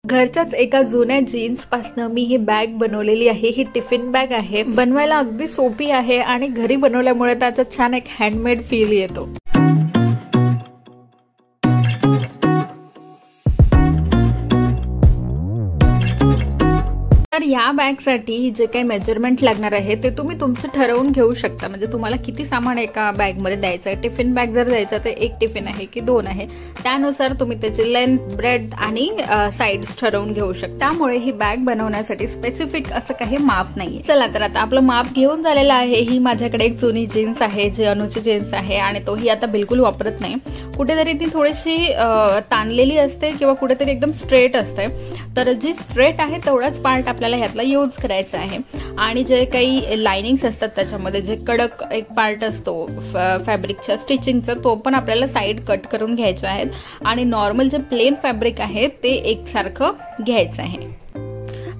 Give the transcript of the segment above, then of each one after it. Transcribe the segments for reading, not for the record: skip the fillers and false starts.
घरच्याच एका जुन्या जीन्स पासनं मी ही बॅग बनवलेली आहे। ही टिफिन बॅग आहे, बनवायला अगदी सोपी आहे आणि घरी बनवल्यामुळे त्याचा छान एक हँडमेड फील येतो। तर या बॅगसाठी जे काही मेजरमेंट लागणार आहे ते तुम्ही तुमचं ठरवून घेऊ शकता। म्हणजे तुम्हाला किती सामान एका बॅग मध्ये द्यायचं आहे। टिफिन बॅग जर द्यायचं तर एक टिफिन आहे की दोन आहे, त्यानुसार तुम्ही त्याची लेंथ, ब्रेथ आणि साइड्स ठरवून घेऊ शकता। त्यामुळे ही बॅग बनवण्यासाठी स्पेसिफिक असं काही माप नाहीये। चला तर आता आपलं माप घेऊन झालेलं आहे। ही माझ्याकडे एक जुनी जीन्स आहे, जी अनुची जीन्स आहे आणि तोही आता बिलकुल वापरत नाही। कुठेतरी ती थोडीशी ताणलेली असते किंवा कुठेतरी एकदम स्ट्रेट असते, तर जी स्ट्रेट आहे तेवढाच पार्ट आपल्याला ह्यातला यूज करायचा आहे। आणि जे काही लाइनिंग्स असतात त्याच्यामध्ये जे कडक एक पार्ट असतो फॅब्रिकच्या स्टिचिंगचा, तो पण आपल्याला साइड कट करून घ्यायचा आहे आणि नॉर्मल जे प्लेन फॅब्रिक आहे ते एकसारखं घ्यायचं आहे।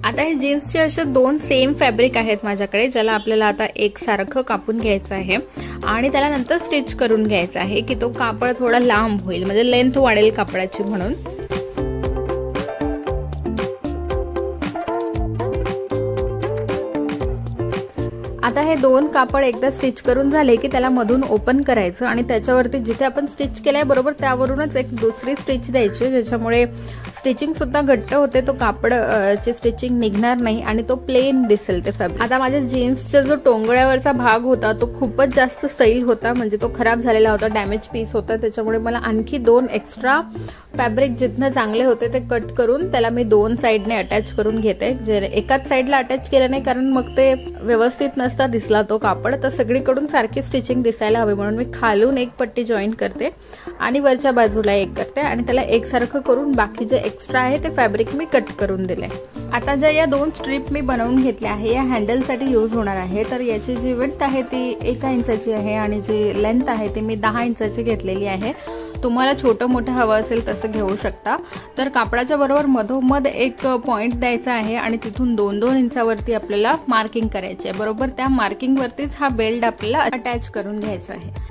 आता हे जीन्सचे असे दोन सेम फॅब्रिक आहेत माझ्याकडे, ज्याला आपल्याला आता एकसारखं कापून घ्यायचं आहे आणि त्याला नंतर स्टिच करून घ्यायचं आहे की तो कापड थोडा लांब होईल, म्हणजे लेंथ वाढेल कापडाची म्हणून। आता हे दोन कापड एकदा स्टिच करून झाले की त्याला मधून ओपन करायचं आणि त्याच्यावरती जिथे आपण स्टिच केलंय बरोबर त्यावरूनच एक दुसरी स्टिच द्यायची, ज्याच्यामुळे स्टिचिंग सुद्धा घट्ट होते, तो कापडची स्टिचिंग निघणार नाही आणि तो प्लेन दिसेल ते फॅब्रिक। आता माझ्या जीन्सचा जो टोंगळ्यावरचा भाग होता तो खूपच जास्त सैल होता, म्हणजे तो खराब झालेला होता, डॅमेज पीस होता, त्याच्यामुळे मला आणखी दोन एक्स्ट्रा फॅब्रिक जिथनं चांगले होते ते कट करून त्याला मी दोन साइडने अटॅच करून घेते। जे एकाच साइडला अटॅच केलं नाही, कारण मग ते व्यवस्थित नसता दिसला तो कापड, तर सगळीकडून सारखी स्टिचिंग दिसायला हवी म्हणून मी खालून एक पट्टी जॉईन करते आणि वरच्या बाजूला एक करते आणि त्याला एकसारखं करून बाकी जे एक्स्ट्रा आहे ते फॅब्रिक मी कट करून दिले। आता ज्या या दोन स्ट्रीप मी बनवून घेतल्या आहे या हँडलसाठी यूज होणार आहे। तर याची जी विड्थ आहे ती 1 इंचाची आहे आणि जी लेंथ आहे ती मी 10 इंचाची घेतलेली आहे। तुम्हाला छोटं मोठं हवं असेल तसं घेऊ शकता। तर कापडाच्या बरोबर मधोमध एक पॉइंट द्यायचा आहे आणि तिथून 2-2 इंचावरती आपल्याला मार्किंग करायची आहे। बरोबर त्या मार्किंग वरतीच हा बेल्ट आपल्याला अटॅच करून घ्यायचा आहे।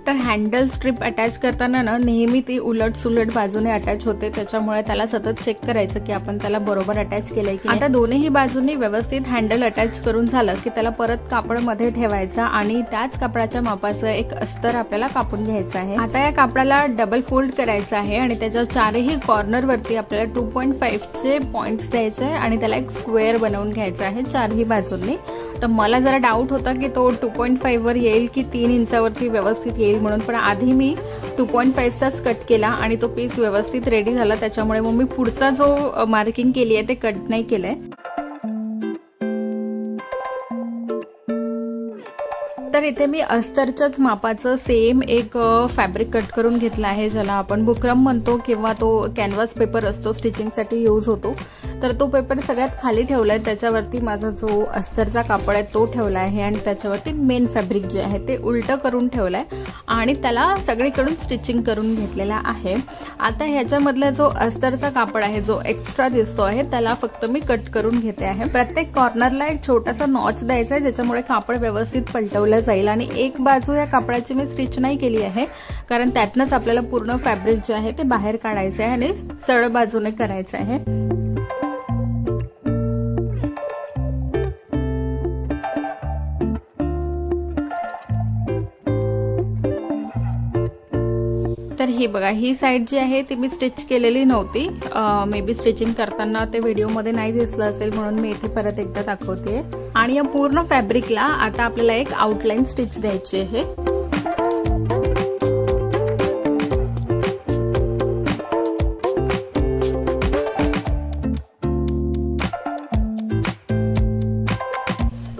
तर हँडल स्ट्रिप अटॅच करताना ना नेहमी ती उलट सुलट बाजूने अटॅच होते, त्याच्यामुळे त्याला सतत चेक करायचं की आपण त्याला बरोबर अटॅच केलंय की। आता दोन्ही बाजूंनी व्यवस्थित हँडल अटॅच करून झालं की त्याला परत कापड मध्ये ठेवायचा आणि त्याच कापडाच्या मापाचं एक अस्तर आपल्याला कापून घ्यायचं आहे। आता या कापडाला डबल फोल्ड करायचं आहे आणि त्याच्या चारही कॉर्नर वरती आपल्याला 2.5 चे पॉइंट्स द्यायचे आहे आणि त्याला एक स्क्वेअर बनवून घ्यायचा आहे चारही बाजूंनी। तर मला जरा डाऊट होता की तो 2.5 वर येईल की 3 इंचावरती व्यवस्थित येईल म्हणून, पण आधी मी 2.5 चाच कट केला आणि तो पीस व्यवस्थित रेडी झाला, त्याच्यामुळे मग मी पुढचा जो मार्किंग केली आहे ते कट नाही केलंय। तर इथे मी अस्तरच्याच मापाचं सेम एक फॅब्रिक कट करून घेतला आहे, ज्याला आपण बुकरम म्हणतो किंवा तो कॅनव्हास पेपर असतो, स्टिचिंगसाठी यूज होतो। तर तो पेपर सगळ्यात खाली ठेवलाय, त्याच्यावरती माझा जो अस्तरचा कापड आहे तो ठेवला आहे आणि त्याच्यावरती मेन फॅब्रिक जे आहे ते उलट करून ठेवलाय आणि त्याला सगळीकडून स्टिचिंग करून घेतलेला आहे। आता ह्याच्यामधला जो अस्तरचा कापड आहे जो एक्स्ट्रा दिसतो आहे त्याला फक्त मी कट करून घेते आहे। प्रत्येक कॉर्नरला एक छोटासा नॉच द्यायचा आहे, ज्याच्यामुळे कापड व्यवस्थित पलटवलं जाईल आणि एक बाजू या कापडाची मी स्टिच नाही केली आहे, कारण त्यातनंच आपल्याला पूर्ण फॅब्रिक जे आहे ते बाहेर काढायचं आहे आणि सरळ बाजूने करायचं आहे। तर ही बघा, ही साइड जी आहे ती मी स्टिच केलेली नव्हती, मे बी स्टिचिंग करताना ते व्हिडिओमध्ये नाही दिसलं असेल म्हणून मी इथे परत एकदा दाखवते। आणि या पूर्ण फॅब्रिकला आता आपल्याला एक आउटलाईन स्टिच द्यायची आहे।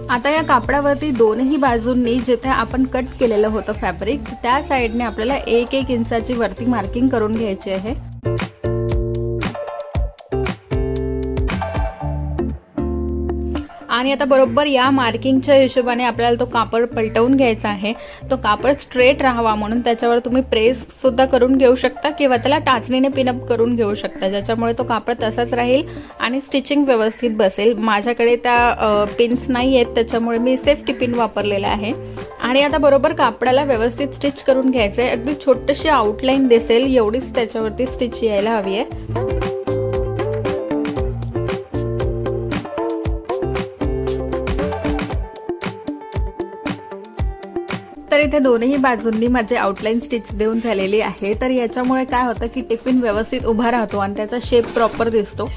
आता या कापडावरती दोन्ही बाजूंनी जिथे आपण कट केलेलं होतं फॅब्रिक त्या साइडने आपल्याला 1-1 इंचाची वरती मार्किंग करून घ्यायची आहे। आणि आता बरोबर या मार्किंगच्या हिशोबाने आपल्याला तो कापड पलटवून घ्यायचा आहे। तो कापड स्ट्रेट राहावा म्हणून त्याच्यावर तुम्ही प्रेस सुद्धा करून घेऊ शकता किंवा त्याला टाचणीने पिनअप करून घेऊ शकता, ज्याच्यामुळे तो कापड तसाच राहील आणि स्टिचिंग व्यवस्थित बसेल। माझ्याकडे त्या पिन्स नाही आहेत, त्याच्यामुळे मी सेफ्टी पिन वापरलेला आहे। आणि आता बरोबर कापडाला व्यवस्थित स्टिच करून घ्यायचंय। अगदी छोटीशी आउटलाईन दिसेल एवढीच त्याच्यावरती स्टिच यायला हवी आहे। तर इथे दोन्ही बाजूंनी माझे आउटलाईन स्टिच देऊन झालेली आहे। तर याच्यामुळे काय होतं की टिफिन व्यवस्थित उभा राहतो आणि त्याचा शेप प्रॉपर दिसतो।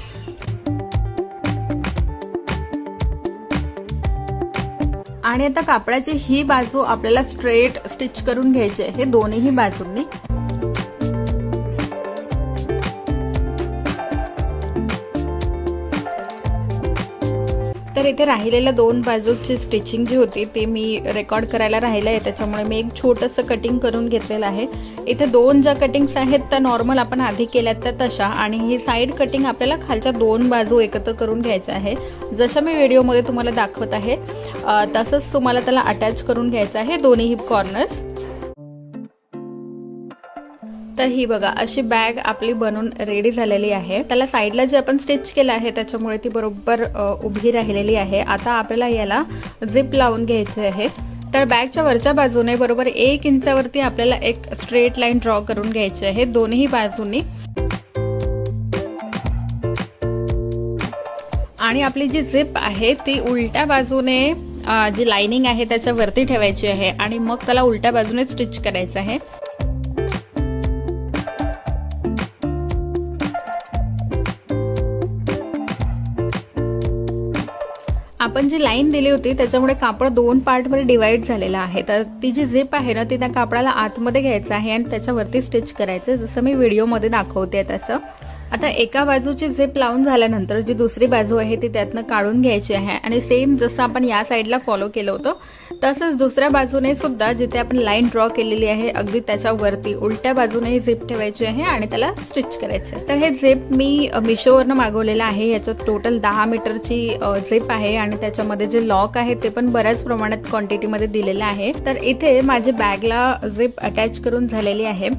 आणि आता कापडाची ही बाजू आपल्याला स्ट्रेट स्टिच करून घ्यायची आहे दोन्ही बाजूंनी। तर इथे राहिलेल्या दोन बाजूची स्टिचिंग जी होती ती मी रेकॉर्ड करायला राहिलं आहे, त्याच्यामुळे मी एक छोटंसं कटिंग करून घेतलेलं आहे। इथे दोन ज्या कटिंग्स आहेत त्या नॉर्मल आपण आधी केल्यात त्या तशा, आणि ही साइड कटिंग आपल्याला खालच्या दोन बाजू एकत्र करून घ्यायच्या आहे। जसं मी व्हिडिओमध्ये तुम्हाला दाखवत आहे तसंच तुम्हाला त्याला अटॅच करून घ्यायचं आहे दोन्ही कॉर्नर्स। तर ही बघा अशी बॅग आपली बनून रेडी झालेली आहे। त्याला साइडला जे आपण स्टिच केलं आहे त्याच्यामुळे ती बरोबर उभी राहिलेली आहे। आता आपल्याला याला झिप लावून घ्यायचे आहे। तर बॅगच्या वरच्या बाजूने बरोबर 1 इंचावरती आपल्याला एक स्ट्रेट लाईन ड्रॉ करून घ्यायची आहे दोन्ही बाजूंनी। आणि आपली जी झिप आहे ती उलट्या बाजूने जी लाइनिंग आहे त्याच्यावरती ठेवायची आहे आणि मग त्याला उलट्या बाजूने स्टिच करायचं आहे। आपण जी लाईन दिली होती त्याच्यामुळे कापड दोन पार्ट मध्ये डिवाइड झालेला आहे। तर ती जी झिप आहे ना ती त्या कापडाला आतमध्ये घ्यायचं आहे आणि त्याच्यावरती स्टिच करायचं, जसं मी व्हिडिओमध्ये दाखवते तसं। आता एका बाजूची झिप लावून झाल्यानंतर जी दुसरी बाजू आहे ती त्यातनं काढून घ्यायची आहे आणि सेम जसं आपण या साईडला फॉलो केलं होतं तसंच दुसऱ्या बाजूने सुद्धा जिथे आपण लाईन ड्रॉ केलेली आहे अगदी त्याच्यावरती उलट्या बाजूने झिप ठेवायची आहे आणि त्याला स्टिच करायचं। तर हे झिप मी मिशोवरनं मागवलेलं आहे। याच्यात टोटल 10 मीटरची झिप आहे आणि त्याच्यामध्ये जे लॉक आहे ते पण बऱ्याच प्रमाणात क्वांटिटीमध्ये दिलेलं आहे। तर इथे माझी बॅगला झिप अटॅच करून झालेली आहे।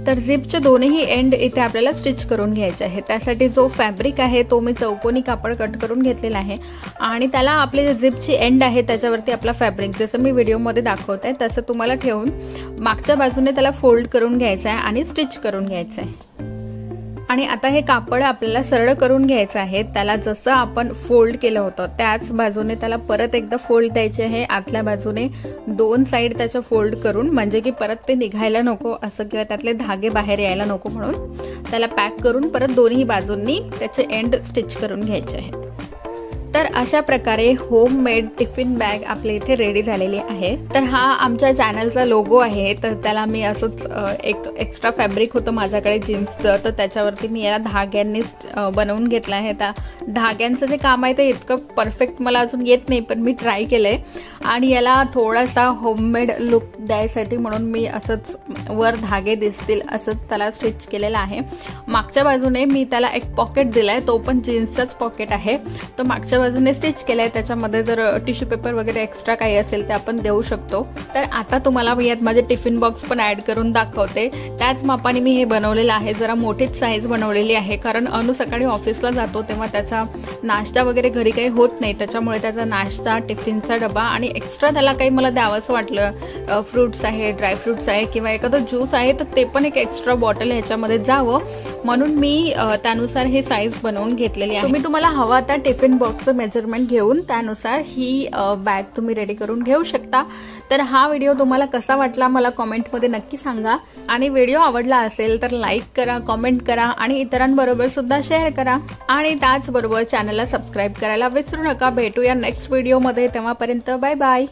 तर झिपचे दोन्ही एंड इथे आपल्याला स्टिच करून घ्यायचे आहे। त्यासाठी जो फॅब्रिक आहे तो मी चौकोनी कापड कट करून घेतलेला आहे आणि त्याला आपली जे झिपची एंड आहे त्याच्यावरती आपला फॅब्रिक जसं मी व्हिडिओमध्ये दाखवते तसं तुम्हाला ठेवून मागच्या बाजूने त्याला फोल्ड करून घ्यायचं आहे आणि स्टिच करून घ्यायचं आहे। आणि आता हे कापड आपल्याला सरळ करून घ्यायचं आहे। त्याला जसं आपण फोल्ड केलं होतं त्याच बाजूने त्याला परत एकदा फोल्ड द्यायचे आहे, आतल्या बाजूने दोन साइड त्याच्या फोल्ड करून, म्हणजे की परत ते निघायला नको असं किंवा त्यातले धागे बाहेर यायला नको म्हणून त्याला पॅक करून परत दोन्ही बाजूंनी त्याचे एंड स्टिच करून घ्यायचे आहेत। तर अशा प्रकारे होममेड टिफिन बॅग आपल्या इथे रेडी झालेली आहे। तर हा आमच्या चॅनलचा लोगो आहे। तर त्याला मी असंच एक एक्स्ट्रा फॅब्रिक होतं माझ्याकडे जीन्सचं, तर त्याच्यावरती मी याला धाग्यांनी बनवून घेतलं आहे। त्या धाग्यांचं जे काम आहे ते इतकं परफेक्ट मला अजून येत नाही, पण मी ट्राय केलंय आणि याला थोडासा होममेड लुक द्यायसाठी म्हणून मी असंच वर धागे दिसतील असंच त्याला स्टिच केलेलं आहे। मागच्या बाजूने मी त्याला एक पॉकेट दिलाय, तो पण जीन्सचाच पॉकेट आहे। तो मागच्या बाजूने स्टिच केलाय, त्याच्यामध्ये जर टिश्यू पेपर वगैरे एक्स्ट्रा काही असेल ते आपण देऊ शकतो। तर आता तुम्हाला मी यात माझे टिफिन बॉक्स पण ऍड करून दाखवते। त्याच मापाने मी हे बनवलेलं आहे, जरा मोठीच साईज बनवलेली आहे, कारण अनु सकाळी ऑफिसला जातो तेव्हा त्याचा नाश्ता वगैरे घरी काही होत नाही, त्याच्यामुळे त्याचा नाश्ता, टिफिनचा डबा आणि एक्स्ट्रा त्याला काही मला द्यावंसं वाटलं, फ्रुट्स आहे, ड्रायफ्रुट्स आहे किंवा एखादं ज्यूस आहे तर ते पण एक एक्स्ट्रा बॉटल ह्याच्यामध्ये जावं म्हणून मी त्यानुसार हे साईज बनवून घेतलेली आहे। तुम्हाला हवा त्या टिफिन बॉक्स मेजरमेंट घेऊन त्यानुसार ही बॅग तुम्ही रेडी करून घेऊ शकता। तर हा व्हिडिओ तुम्हाला कसा वाटला मला कमेंटमध्ये नक्की सांगा आणि व्हिडिओ आवडला असेल तर लाईक करा, कमेंट करा आणि इतरांबरोबर सुद्धा शेअर करा आणि त्याचबरोबर चॅनलला सबस्क्राईब करायला विसरू नका। भेटूया नेक्स्ट व्हिडिओमध्ये, तेव्हापर्यंत बाय बाय।